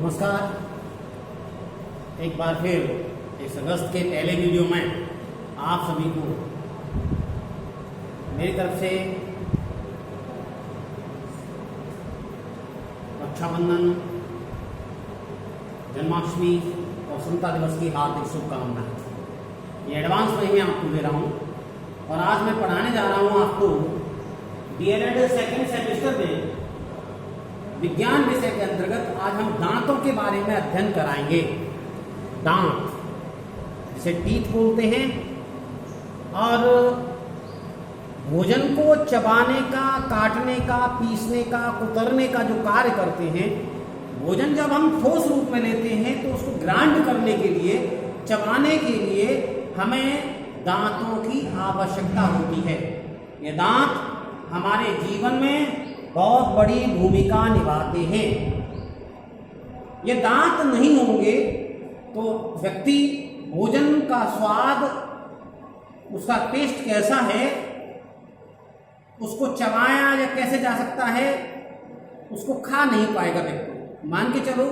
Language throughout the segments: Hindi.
नमस्कार। एक बार फिर इस अगस्त के पहले वीडियो में आप सभी को मेरी तरफ से रक्षाबंधन, जन्माष्टमी और स्वतंत्रता दिवस की हार्दिक शुभकामनाएं। ये एडवांस में मैं आपको दे रहा हूँ और आज मैं पढ़ाने जा रहा हूँ आपको डीएलएड सेकेंड सेमेस्टर में विज्ञान विषय के अंतर्गत आज हम दांतों के बारे में अध्ययन कराएंगे। दांत जिसे टीथ बोलते हैं और भोजन को चबाने का, काटने का, पीसने का, कुतरने का जो कार्य करते हैं। भोजन जब हम ठोस रूप में लेते हैं तो उसको ग्राइंड करने के लिए, चबाने के लिए हमें दांतों की आवश्यकता होती है। ये दांत हमारे जीवन में बहुत बड़ी भूमिका निभाते हैं। ये दांत नहीं होंगे तो व्यक्ति भोजन का स्वाद, उसका टेस्ट कैसा है, उसको चबाया या कैसे जा सकता है, उसको खा नहीं पाएगा व्यक्ति। मान के चलो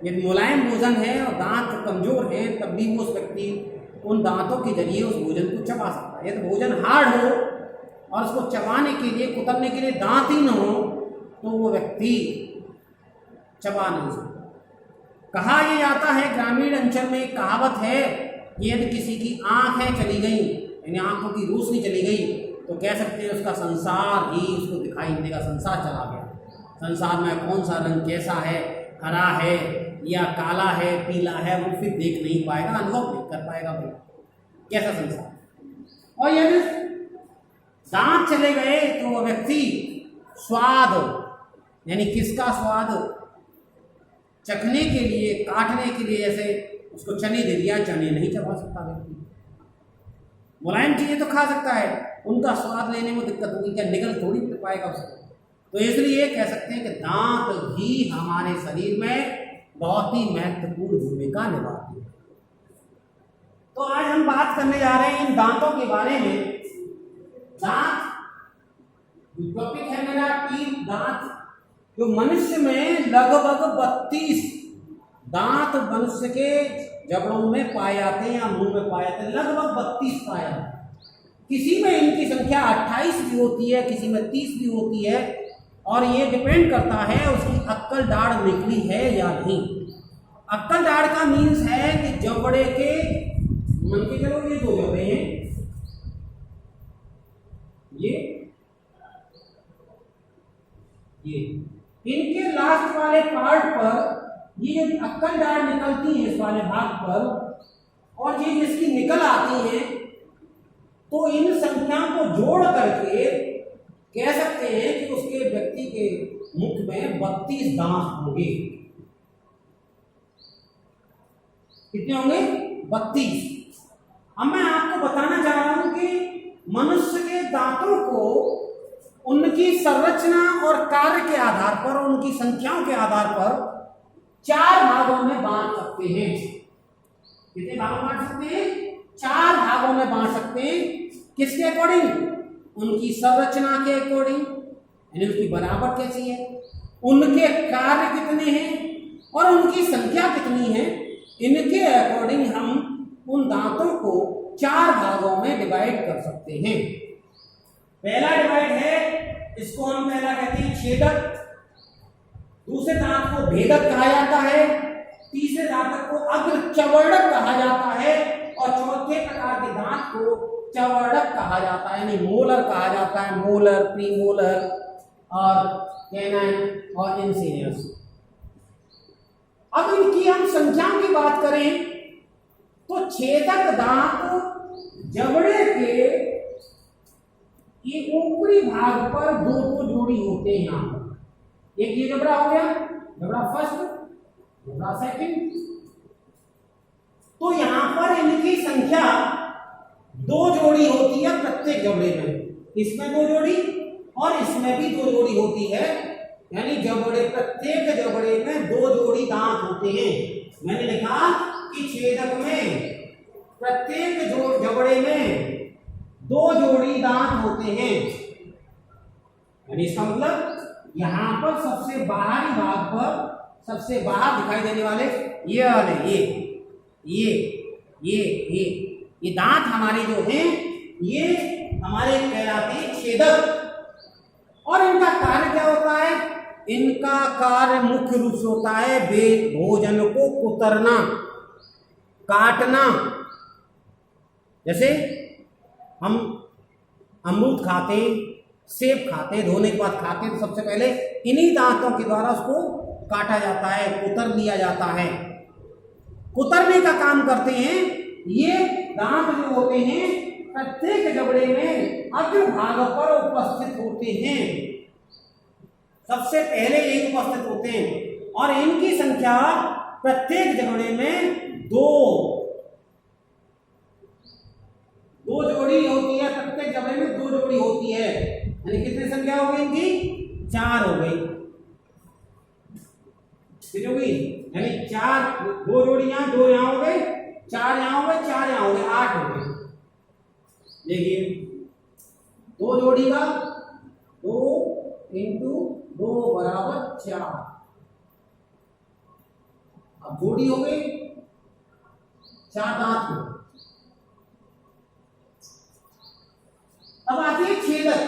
यदि मुलायम भोजन है और दांत कमजोर है तब भी वो उस व्यक्ति उन दांतों के जरिए उस भोजन को चबा सकता है। यदि भोजन हार्ड हो और उसको चबाने के लिए, कुतरने के लिए दांत ही न हो तो वो व्यक्ति चबा नहीं सकता। कहा यह जाता है, ग्रामीण अंचल में एक कहावत है कि यदि किसी की आंखें चली गई, यानी आंखों की रोशनी चली गई, तो कह सकते हैं उसका संसार ही उसको दिखाई नहीं देगा, संसार चला गया। संसार में कौन सा रंग कैसा है, हरा है या काला है, पीला है, वो फिर देख नहीं पाएगा, अनुभव नहीं कर पाएगा भाई कैसा संसार। और यदि दांत चले गए तो वो व्यक्ति स्वाद, यानी किसका स्वाद, चखने के लिए, काटने के लिए, जैसे उसको चने दे दिया, चने नहीं चबा सकता व्यक्ति। मुलायम चीजें तो खा सकता है, उनका स्वाद लेने में दिक्कत होगी, क्या निगल थोड़ी कर पाएगा उसको। तो इसलिए कह सकते हैं कि दांत भी हमारे शरीर में बहुत ही महत्वपूर्ण भूमिका निभाती है। तो आज हम बात करने जा रहे हैं इन दांतों के बारे में। दांत टॉपिक है मेरा टीथ, दांत। जो मनुष्य में लगभग 32 दांत मनुष्य के जबड़ों में पाए जाते हैं या मुंह में पाए जाते हैं, लगभग 32 पाए जाते हैं। किसी में इनकी संख्या 28 भी होती है, किसी में 30 भी होती है, और ये डिपेंड करता है उसकी अक्कल दाढ़ निकली है या नहीं। अक्कल दाढ़ का मीन्स है कि जबड़े के, मान के चलो ये दो जबड़े हैं, ये इनके लास्ट वाले पार्ट पर ये अक्कल दाढ़ निकलती है इस वाले भाग पर, और ये जिसकी निकल आती है, तो इन संख्याओं को जोड़ करके कह सकते हैं कि उसके व्यक्ति के मुख में 32 दांत होंगे। कितने होंगे? 32। अब मैं आपको बताना चाह रहा हूं कि मनुष्य के दांतों को उनकी संरचना और कार्य के आधार पर, उनकी संख्याओं के आधार पर 4 भागों में बांट सकते हैं। कितने भागों में बांट सकते हैं? 4 भागों में बांट सकते हैं। किसके अकॉर्डिंग? उनकी संरचना के अकॉर्डिंग, यानी उसकी बनावट कैसी है, उनके कार्य कितने हैं और उनकी संख्या कितनी है, इनके अकॉर्डिंग हम उन दांतों को 4 भागों में डिवाइड कर सकते हैं। पहला डिवाइड है, इसको हम पहला कहते हैं छेदक, दूसरे दांत को भेदक कहा जाता है, तीसरे दांत को अग्रचवर्णक कहा जाता है, और चौथे प्रकार के दांत को चवर्णक कहा जाता है, यानी मोलर कहा जाता है। मोलर, प्रीमोलर और कैनाइन और इंसिनियस। अब इनकी हम संख्याओं की बात करें तो छेदक दांत जबड़े के ये ऊपरी भाग पर 2 जोड़ी होते हैं। यहां पर एक ये जबड़ा हो गया, जबड़ा फर्स्ट, जबड़ा सेकंड। तो यहां पर इनकी संख्या 2 जोड़ी होती है प्रत्येक जबड़े में। इसमें 2 जोड़ी और इसमें भी 2 जोड़ी होती है, यानी जबड़े, प्रत्येक जबड़े में 2 जोड़ी दांत होते हैं। मैंने लिखा कि छेदक में प्रत्येक जबड़े में 2 जोड़ी दांत होते हैं, यानी इसका मतलब यहां पर सबसे बाहरी भाग पर सबसे बाहर दिखाई देने वाले ये वाले ये दांत हमारे जो हैं ये हमारे कहलाते हैं छेदक। और इनका कार्य क्या होता है? इनका कार्य मुख्य रूप से होता है भोजन को कुतरना, काटना। जैसे हम अमरूद खाते, सेब खाते, धोने के बाद खाते तो सबसे पहले इन्हीं दांतों के द्वारा उसको काटा जाता है, कुतर लिया जाता है। कुतरने का काम करते हैं ये दांत जो होते हैं प्रत्येक जबड़े में अग्र भाग पर उपस्थित होते हैं, सबसे पहले यही उपस्थित होते हैं। और इनकी संख्या प्रत्येक जबड़े में दो जोड़ी होती है, प्रत्येक जबड़े में 2 जोड़ी होती है। यानी कितनी संख्या हो गई इनकी? 4 हो गई। कितनी हो गई? यानी 4, 2 जोड़ी यहाँ, 2 यहाँ हो गए, 4 यहाँ हो गए, 4 यहाँ हो गए, 8 हो गए। देखिए 2 जोड़ी का 2 इंटू 2 बराबर 4। अब जोड़ी हो गई 4 दांत हो। अब आती है छेदक।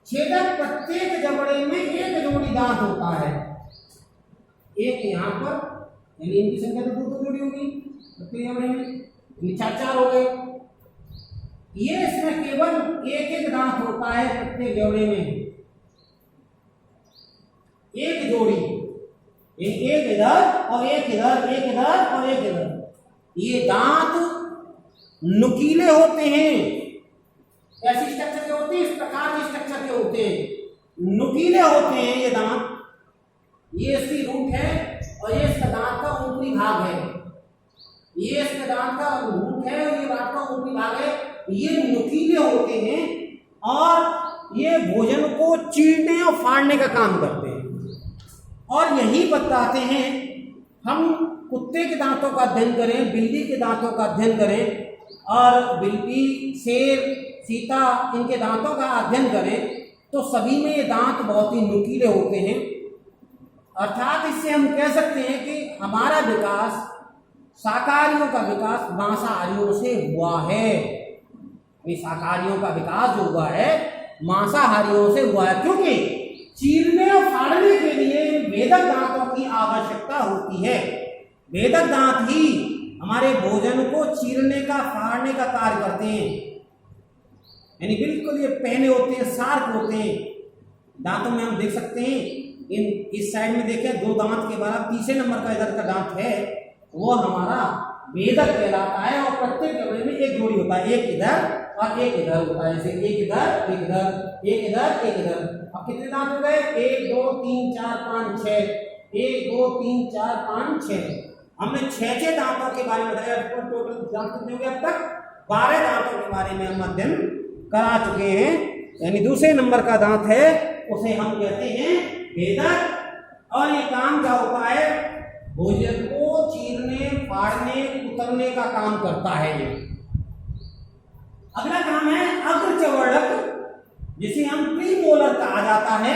छेदक प्रत्येक जबड़े में 1 जोड़ी दांत होता है, एक यहाँ पर, यानी इनकी संख्या तो 2 जोड़ी होगी प्रत्येक जबड़े में, 4 हो गए। ये इसमें केवल एक दांत होता है प्रत्येक जबड़े में, 1 जोड़ी, एक इधर और एक इधर, एक इधर और एक इधर। ये दांत नुकीले होते हैं। ऐसी स्ट्रक्चर के होते हैं, इस प्रकार के स्ट्रक्चर के होते हैं, नुकीले होते हैं ये दांत। ये इसकी रूट है और ये इसका दांत का ऊपरी भाग है, ये इसका दांत का रूट है और ये दांत का ऊपरी भाग है। ये नुकीले होते हैं और ये भोजन को चीरने और फाड़ने का काम करते हैं। और यही बताते हैं, हम कुत्ते के दांतों का अध्ययन करें, बिल्ली के दांतों का अध्ययन करें और बिल्ली, शेर, चीता, इनके दांतों का अध्ययन करें तो सभी में ये दांत बहुत ही नुकीले होते हैं। अर्थात इससे हम कह सकते हैं कि हमारा विकास, शाकाहारियों का विकास मांसाहारियों से हुआ है। शाकाहारियों का विकास जो हुआ है मांसाहारियों से हुआ है, क्योंकि चीरने और फाड़ने के लिए भेदक दांतों की आवश्यकता होती है। भेदक दांत ही हमारे भोजन को चीरने का, फाड़ने का कार्य करते हैं। यानी बिल्कुल ये पहने होते हैं, शार्प होते हैं। दांतों में हम देख सकते हैं, इस साइड में देखें 2 दांत के बराबर, तीसरे नंबर का इधर का दांत है, वो हमारा भेदक कहलाता है। और प्रत्येक जबड़े में 1 जोड़ी होता है, एक इधर और एक इधर होता है। जैसे एक इधर, एक इधर, एक इधर, एक इधर। अब कितने दांत हो गए? 1 2 3 4 5 6, 1 2 3 4 5 6। हमने 6 दांतों के बारे में बताया। टोटल दांत कितने हो गए अब तक? 12 दांतों के बारे में हम अध्ययन करा चुके हैं। यानी दूसरे नंबर का दांत है, उसे हम कहते हैं भेदक। और ये काम क्या होता है? भोजन को चीरने, फाड़ने, कुतरने का काम करता है ये। अगला काम है अग्रचवर्णक, जिसे हम प्रीमोलर कहा जाता है।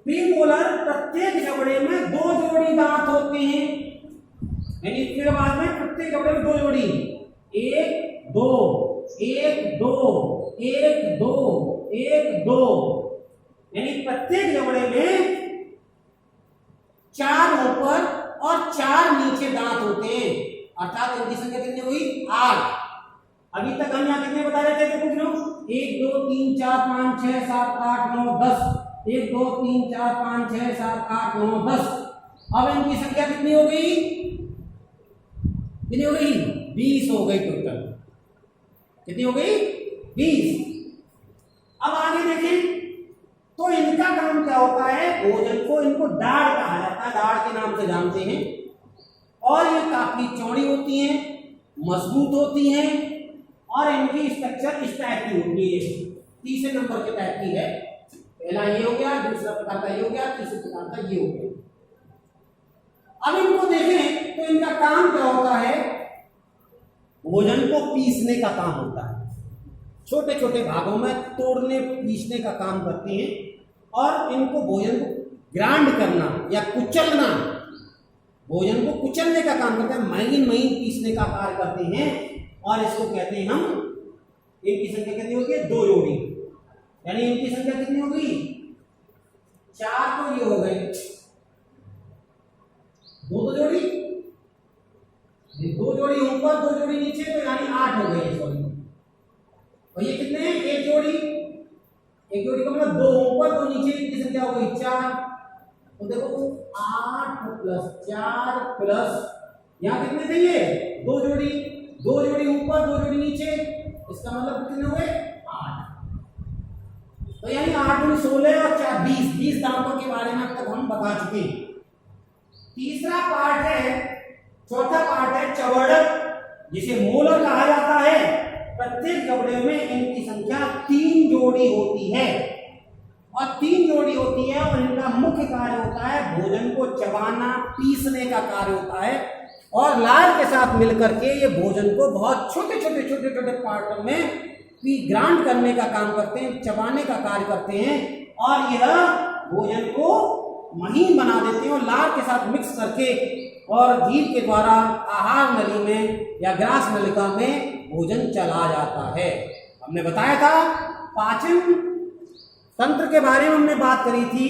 प्रीमोलर प्रत्येक जबड़े में 2 जोड़ी दांत होते हैं। यानी इसके बाद में प्रत्येक जबड़े में 2 जोड़ी, 1 2 1 2 1 2 1 2। यानी प्रत्येक जबड़े में 4 ऊपर और 4 नीचे दांत होते हैं। अर्थात इनकी संख्या कितनी हुई? 8। अभी तक हम यहाँ कितने बता रहे थे? तो कुछ लोग 1 2 3 4 5 6 7 8 9 10, 1 2 3 4 5 6 7 8 9 10। अब इनकी संख्या कितनी हो गई? कितनी हो गई? 20 हो गई टोटल। कितनी हो गई? 20। अब आगे देखें तो इनका काम क्या होता है? भोजन को, इनको दाढ़ कहा जाता है, दाढ़ के नाम से जानते हैं। और ये काफी चौड़ी होती हैं, मजबूत होती हैं और इनकी स्ट्रक्चर इस टाइप की होती है। तीसरे नंबर के टाइप की है। पहला ये हो गया, दूसरा प्रकार का ये हो गया, तीसरे प्रकार का ये हो गया। अब इनको देखें तो इनका काम क्या होता है? भोजन को पीसने का काम होता है। छोटे छोटे भागों में तोड़ने, पीसने का काम करते हैं और इनको भोजन को ग्राइंड करना या कुचलना, भोजन को कुचलने का काम करते हैं, महीन महीन पीसने का कार्य करते हैं। और इसको कहते हैं हम, इनकी संख्या कितनी होगी? 2 जोड़ी। यानी इनकी संख्या कितनी होगी? 4 तो ये हो गए, 2 जोड़ी, 2 जोड़ी ऊपर 2 जोड़ी नीचे, तो यानी 8 हो गए। सॉरी, और ये कितने हैं? 1 जोड़ी, 1 जोड़ी का मतलब 2 ऊपर 2 नीचे, इनकी संख्या हो गई 4। तो देखो 8 + 4 प्लस यहाँ कितने थे? ये 2 जोड़ी, 2 जोड़ी ऊपर 2 जोड़ी नीचे, इसका मतलब कितने हुए? 8। तो यानी 8 × 16 और 4 20 दांतों के बारे में अब तक हम बता चुके हैं। तीसरा पार्ट है, चौथा पार्ट है चवड़क, जिसे मोलर कहा जाता है। प्रत्येक जबड़े में इनकी संख्या 3 जोड़ी होती है, और 3 जोड़ी होती है, और इनका मुख्य कार्य होता है भोजन को चबाना, पीसने का कार्य होता है, और लार के साथ मिलकर के ये भोजन को बहुत छोटे छोटे पार्टों में ग्राइंड करने का काम करते हैं, चबाने का कार्य करते हैं, और यह भोजन को महीन बना देते हैं, और लार के साथ मिक्स करके और जीभ के द्वारा आहार नली में या ग्रास नलिका में भोजन चला जाता है। हमने बताया था पाचन तंत्र के बारे में हमने बात करी थी।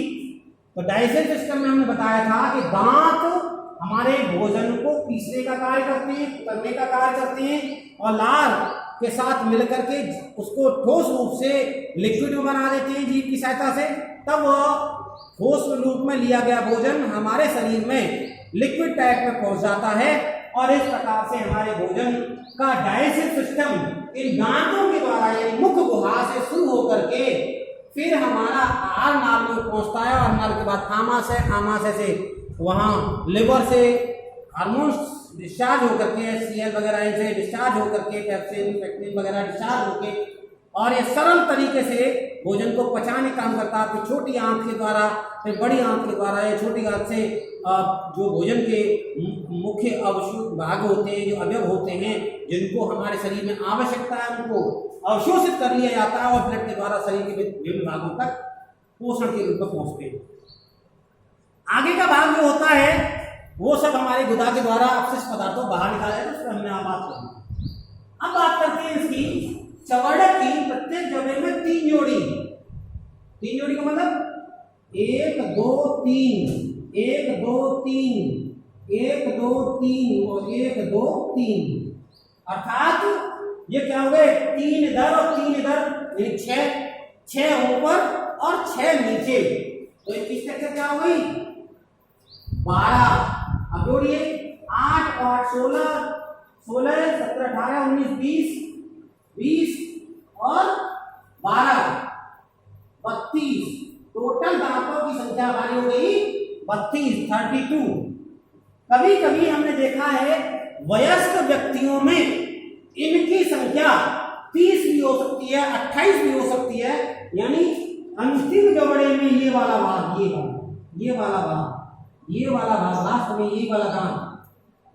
तो डाइजेस्टिव सिस्टम में हमने बताया था कि दांत हमारे भोजन को पीसने का कार्य करते हैं, करने का कार्य करते हैं, और लार के साथ मिलकर के उसको ठोस रूप से लिक्विड में बना देते हैं जीभ की सहायता से। तब वह ठोस रूप में लिया गया भोजन हमारे शरीर में लिक्विड टाइप में पहुंच जाता है, और इस प्रकार से हमारे भोजन का डाइजेस्टिव सिस्टम इन दांतों के द्वारा यानी मुख गुहा से शुरू होकर के फिर हमारा आहार नाल में पहुंचता है, और नाल के बाद आमाशय, आमाशय से वहाँ लिवर से हार्मोन्स डिस्चार्ज होकर के, Cl वगैरह इनसे डिस्चार्ज होकर के, पेप्सिन पेक्टिन वगैरह डिस्चार्ज होके, और ये सरल तरीके से भोजन को पचाने का काम करता है। फिर छोटी आंत के द्वारा, फिर बड़ी आंत के द्वारा, या छोटी आंत से जो भोजन के मुख्य भाग होते हैं, जो अवयव होते हैं, जिनको हमारे शरीर में आवश्यकता है, उनको अवशोषित कर लिया जाता है, और ब्लड के द्वारा शरीर के विभिन्न भागों तक पोषण के रूप में पहुंचते हैं। आगे का भाग जो होता है वो सब हमारे गुदा के द्वारा अपशिष्ट पदार्थों बाहर निकाला जाता है, उस पर हमने बात करी। अब बात करते हैं इसकी चवड़क की। प्रत्येक जबड़े में 3 जोड़ी, 3 जोड़ी का मतलब 1 2 3, 1 2 3, 1 2 3 और 1 2 3, अर्थात ये क्या हो गए? 3 इधर और 3 इधर, यानी 6 ऊपर और 6 नीचे। तो इसकी स्ट्रक्चर क्या हो गई? 12। अब जोड़िए 8 और 16, 16 17 18 19 20 और 12 32। टोटल दांतों की संख्या हमारी हो गई 32, 32। कभी कभी हमने देखा है वयस्क व्यक्तियों में इनकी संख्या 30 भी हो सकती है, 28 भी हो सकती है। यानी अंतिम जबड़े में ये वाला भाग, ये वाला भाग, ये वाला भाग लास्ट में, ये वाला दांत,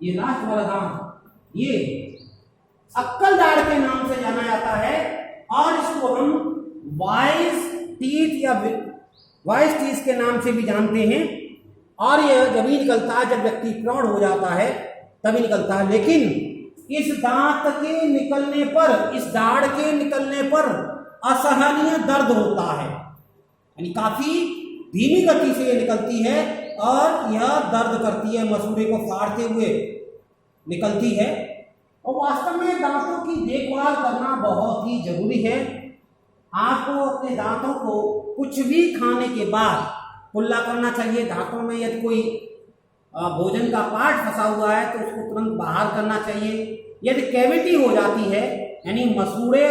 ये लास्ट वाला दांत, ये अक्कल दाढ़ के नाम से जाना जाता है, और इसको हम वाइज टीथ या वाइज टीथ के नाम से भी जानते हैं। और यह जब ही निकलता है जब व्यक्ति प्रौढ़ हो जाता है तभी निकलता है। लेकिन इस दांत के निकलने पर, इस दाढ़ के निकलने पर असहनीय दर्द होता है, यानी काफी धीमी गति से ये निकलती है और यह दर्द करती है, मसूड़े को फाड़ते हुए निकलती है। और वास्तव में दांतों की देखभाल करना बहुत ही जरूरी है। आपको अपने दांतों को कुछ भी खाने के बाद कुल्ला करना चाहिए। दांतों में यदि कोई भोजन का पार्ट फंसा हुआ है तो उसको तुरंत बाहर करना चाहिए। यदि कैविटी हो जाती है, यानी मसूड़े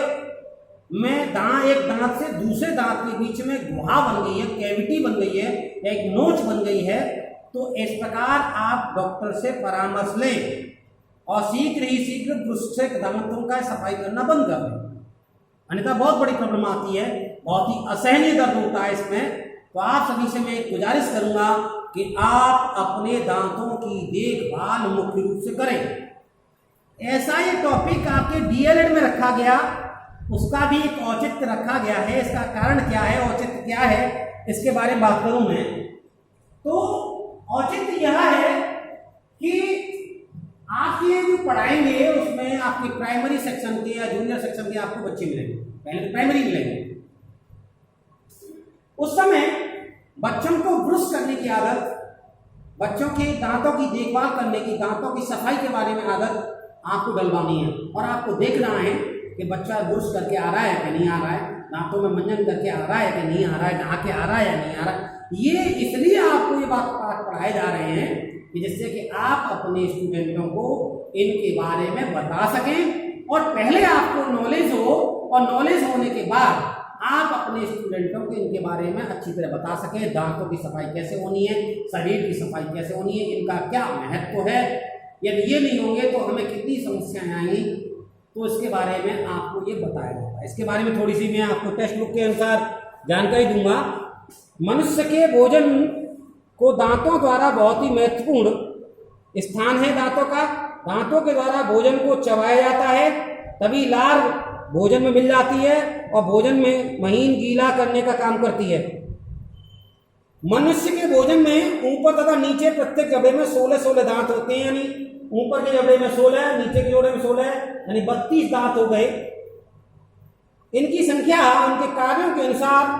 में एक दांत से दूसरे दांत के बीच में गुहा बन गई है, कैविटी बन गई है, एक नोच बन गई है, तो इस प्रकार आप डॉक्टर से परामर्श लें और शीघ्र ब्रश से दांतों का सफाई करना बंद कर दें, अन्यथा बहुत बड़ी प्रॉब्लम आती है, बहुत ही असहनीय दर्द होता है इसमें। तो आप सभी से मैं गुजारिश करूंगा कि आप अपने दांतों की देखभाल मुख्य रूप से करें। ऐसा ये टॉपिक आपके डीएलएड में रखा गया, उसका भी एक औचित्य रखा गया है। इसका कारण क्या है, औचित्य क्या है, इसके बारे में बात करूं मैं। औचित्य यह है कि आप ये जो पढ़ाएंगे उसमें आपके प्राइमरी सेक्शन के या जूनियर सेक्शन के आपको बच्चे मिलेंगे, पहले तो प्राइमरी मिलेंगे। उस समय बच्चों को ब्रश करने की आदत, बच्चों के दांतों की देखभाल करने की, दांतों की सफाई के बारे में आदत आपको डलवानी है और आपको देखना है कि बच्चा ब्रश करके आ रहा है कि नहीं आ रहा है, दांतों में मंजन करके आ रहा है कि नहीं आ रहा है, नहा के आ रहा है या नहीं आ रहा है। ये इसलिए आपको ये बात पढ़ाए जा रहे हैं कि जिससे कि आप अपने स्टूडेंटों को इनके बारे में बता सकें और पहले आपको नॉलेज हो और नॉलेज होने के बाद आप अपने स्टूडेंटों को इनके बारे में अच्छी तरह बता सकें। दांतों की सफाई कैसे होनी है, शरीर की सफाई कैसे होनी है, इनका क्या महत्व है। यदि ये नहीं होंगे तो हमें कितनी समस्याएं आएंगी, तो इसके बारे में आपको ये बताया जाता है। इसके बारे में थोड़ी सी मैं आपको टेक्स्ट बुक के अनुसार जानकारी दूंगा। मनुष्य के भोजन को दांतों द्वारा बहुत ही महत्वपूर्ण स्थान है। दांतों का, दांतों के द्वारा भोजन को चबाया जाता है, तभी लार भोजन में मिल जाती है और भोजन में महीन गीला करने का काम करती है। मनुष्य के भोजन में ऊपर तथा नीचे प्रत्येक जबड़े में 16 दांत होते हैं, यानी ऊपर के जबड़े में 16, नीचे के जबड़े में 16, यानी 32 दांत हो गए। इनकी संख्या उनके कार्यों के अनुसार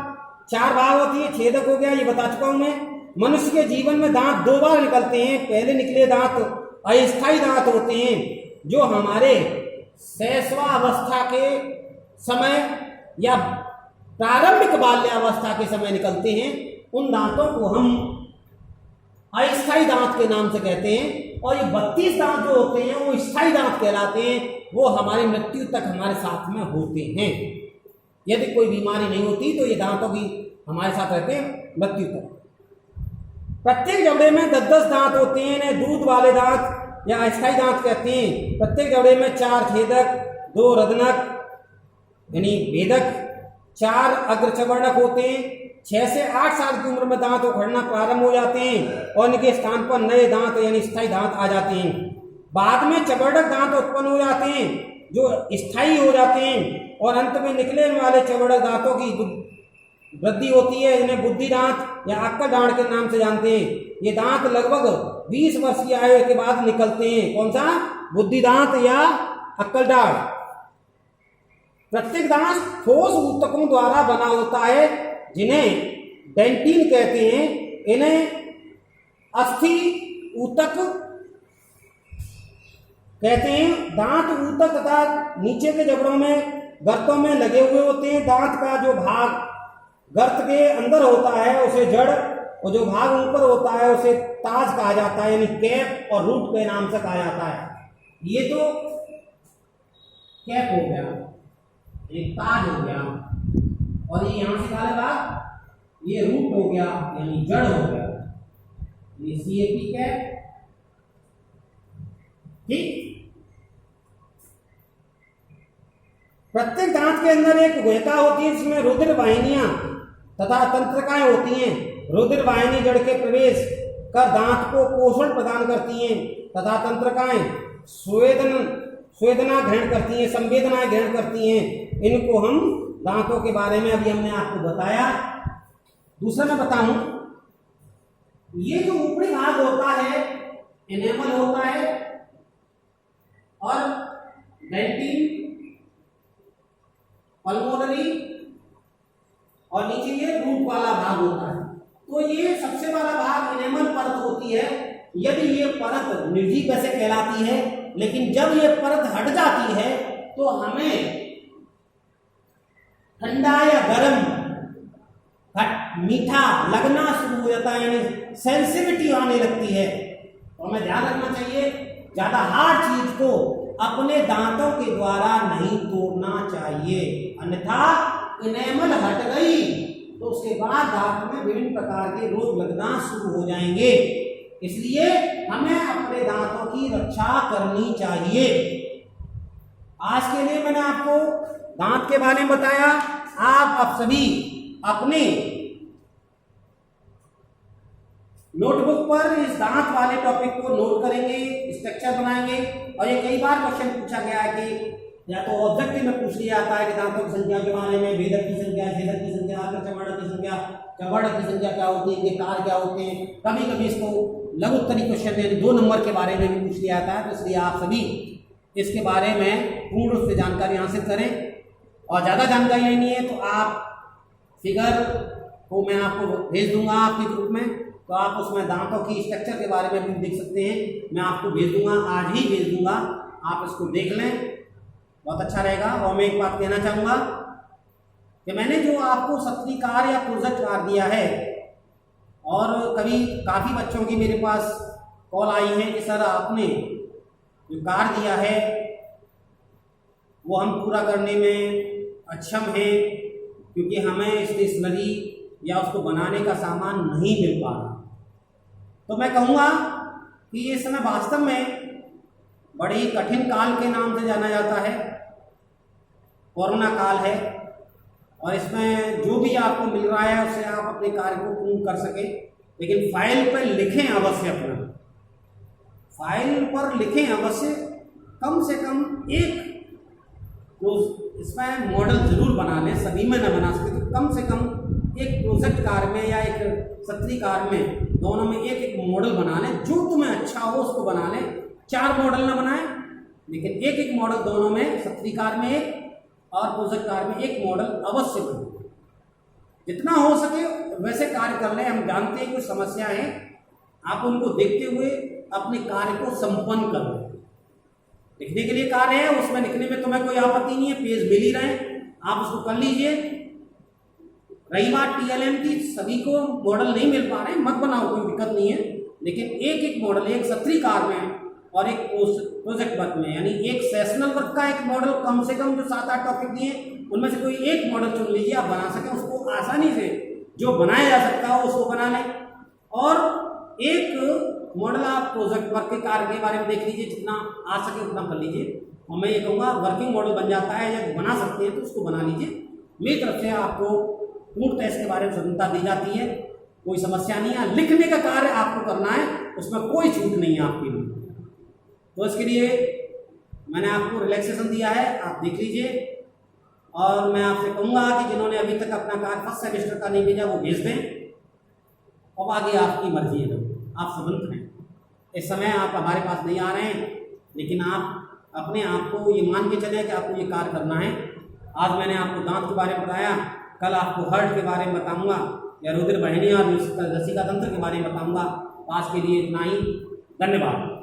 4 भाग होती है। छेदक हो गया, ये बता चुका हूं मैं। मनुष्य के जीवन में दांत 2 बार निकलते हैं। पहले निकले दांत अस्थायी दांत होते हैं, जो हमारे शैशवावस्था के समय या प्रारंभिक बाल्यावस्था के समय निकलते हैं। उन दांतों को हम अस्थायी दांत के नाम से कहते हैं और ये 32 दांत जो होते हैं वो स्थायी दांत कहलाते हैं। वो हमारी मृत्यु तक हमारे साथ में होते हैं। यदि कोई बीमारी नहीं होती तो ये दांतों की हमारे साथ रहते हैं मृत्यु तक। प्रत्येक जबड़े में 10-10 दांत होते हैं, इन्हें दूध वाले दांत या अस्थायी दांत कहते हैं। प्रत्येक जबड़े में 4 छेदक, 2 रदनक यानी भेदक, 4 अग्रचवर्णक होते हैं। 6 से 8 साल की उम्र में दांत उखड़ना प्रारंभ हो जाते हैं और इनके स्थान पर नए दांत यानी स्थायी दांत आ जाते हैं। बाद में चवर्णक दांत उत्पन्न हो जाते हैं जो स्थायी हो जाते हैं और अंत में निकले वाले चवर्णक दांतों की वृद्धि होती है। इन्हें बुद्धि दांत या अक्कल दांत के नाम से जानते हैं। ये दांत लगभग 20 वर्ष की आयु के बाद निकलते हैं। कौन सा? बुद्धि दांत या अक्कल दांत। प्रत्येक दांत ठोस ऊतकों द्वारा बना होता है जिन्हें डेंटिन कहते हैं। इन्हें अस्थि ऊतक कहते हैं। दांत ऊतक तथा नीचे के जबड़ों में गर्तों में लगे हुए होते हैं। दांत का जो भाग गर्त के अंदर होता है उसे जड़ और जो भाग ऊपर होता है उसे ताज कहा जाता है, यानी कैप और रूट के नाम से कहा जाता है। ये तो कैप हो गया, एक ताज हो गया और ये यहां से काले भाग ये रूट हो गया यानी जड़ हो गया। ये CAP कैप, ठीक। प्रत्येक दांत के अंदर एक गुहिका होती है जिसमें रुधिर वाहिनियां तथा तंत्रिकाएं होती हैं। रुधिर वाहिनी जड़ के प्रवेश कर दांत को पोषण प्रदान करती हैं तथा तंत्रिकाएं संवेदना ग्रहण करती हैं, संवेदनाएं ग्रहण करती हैं। इनको हम दांतों के बारे में अभी हमने आपको बताया। दूसरा मैं बताऊं, ये जो ऊपरी भाग होता है एनेमल होता है और डेंटिन, पल्मोनरी और नीचे ये रूट वाला भाग होता है। तो ये सबसे बड़ा भाग एनेमल परत होती है। यदि ये परत निर्जीव वैसे कहलाती है, लेकिन जब ये परत हट जाती है तो हमें ठंडा या गर्म, मीठा लगना शुरू हो जाता है, यानी सेंसिटिविटी आने लगती है। तो हमें ध्यान रखना चाहिए ज्यादा हार्ड चीज को अपने दांतों के द्वारा नहीं तोड़ना चाहिए, अन्यथा इनेमल हट गई तो उसके बाद दांत में विभिन्न प्रकार के रोग लगना शुरू हो जाएंगे। इसलिए हमें अपने दांतों की रक्षा करनी चाहिए। आज के लिए मैंने आपको दांत के बारे में बताया। आप अब सभी अपने नोटबुक पर इस दांत वाले टॉपिक को नोट करेंगे, स्ट्रक्चर बनाएंगे। और ये कई बार क्वेश्चन पूछा गया है कि या तो ऑब्जेक्टिव में पूछ लिया जाता है कि दांतों की संख्या के बारे में, भेदक की संख्या, छेदक की संख्या, चमड़ा की संख्या, वर्ड की संख्या क्या होती है, कार क्या होते हैं। कभी कभी इसको लघु उत्तरीय क्वेश्चन यानी 2 नंबर के बारे में भी पूछ लिया जाता है, तो इसलिए आप सभी इसके बारे में पूर्ण रूप से जानकारी हासिल करें। और ज़्यादा जानकारी लेनी है तो आप फिगर को मैं आपको भेज दूंगा आपके ग्रुप में, तो आप उसमें दांतों की स्ट्रक्चर के बारे में भी देख सकते हैं। मैं आपको भेज दूंगा, आज ही भेज दूंगा, आप इसको देख लें, बहुत अच्छा रहेगा। और मैं एक बात कहना चाहूँगा कि मैंने जो आपको सत्रीकार या प्रोजेक्टकार दिया है, और कभी काफ़ी बच्चों की मेरे पास कॉल आई है कि सर आपने जो कार दिया है वो हम पूरा करने में अक्षम हैं, क्योंकि हमें स्टेशनरी या उसको बनाने का सामान नहीं मिल पा रहा। तो मैं कहूँगा कि ये समय वास्तव में बड़े ही कठिन काल के नाम से जाना जाता है, कोरोना काल है, और इसमें जो भी आपको मिल रहा है उससे आप अपने कार्य को पूर्ण कर सकें। लेकिन फाइल पर लिखें अवश्य, अपना फाइल पर लिखें अवश्य, कम से कम एक तो इसमें मॉडल जरूर बना लें, सभी में न बना सके तो कम से कम एक प्रोजेक्ट कार में या एक सत्री कार में, दोनों में एक एक मॉडल बना लें, जो तुम्हें अच्छा हो उसको बना लें। 4 मॉडल ना बनाएं, लेकिन एक एक मॉडल दोनों में, सत्री कार में एक और प्रोजेक्ट कार में एक मॉडल अवश्य बनाएं। जितना हो सके वैसे कार्य कर लें। हम जानते हैं कुछ समस्या है, आप उनको देखते हुए अपने कार्य को संपन्न कर लें। लिखने के लिए कार्य है, उसमें लिखने में तुम्हें कोई आपत्ति नहीं है, पेज मिल ही रहे हैं, आप उसको कर लीजिए। रही बात TLM की, सभी को मॉडल नहीं मिल पा रहे हैं, मत बनाओ, कोई दिक्कत नहीं है, लेकिन एक एक मॉडल, एक सत्री कार में और एक प्रोजेक्ट वर्क में, यानी एक सेशनल वर्क का एक मॉडल, कम से कम जो 7-8 टॉपिक दिए उनमें से कोई एक मॉडल चुन लीजिए, आप बना सकें उसको आसानी से, जो बनाया जा सकता हो उसको बना लें। और एक मॉडल आप प्रोजेक्ट वर्क के कार्य के बारे में देख लीजिए, जितना आ सके उतना कर लीजिए। और मैं ये कहूँगा वर्किंग मॉडल बन जाता है, जब बना सकते हैं तो उसको बना लीजिए। मेरी तरफ से आपको पूर्णतः इसके बारे में स्वतंत्रता दी जाती है, कोई समस्या नहीं है। लिखने का कार्य आपको करना है, उसमें कोई छूट नहीं है आपके लिए। तो इसके लिए मैंने आपको रिलैक्सेशन दिया है, आप देख लीजिए। और मैं आपसे कहूँगा कि जिन्होंने अभी तक अपना कार्य फर्स्ट सेमेस्टर का नहीं भेजा वो भेज दें, अब आगे आपकी मर्जी है, आप स्वतंत्र हैं। इस समय आप हमारे पास नहीं आ रहे हैं, लेकिन आप अपने आप को ये मान के चले कि आपको ये कार्य करना है। आज मैंने आपको दांत के बारे में बताया, कल आपको हर्ट के बारे में बताऊंगा, या रुधिर वाहिनी और रसिका तंत्र के बारे में बताऊंगा। आज के लिए इतना ही, धन्यवाद।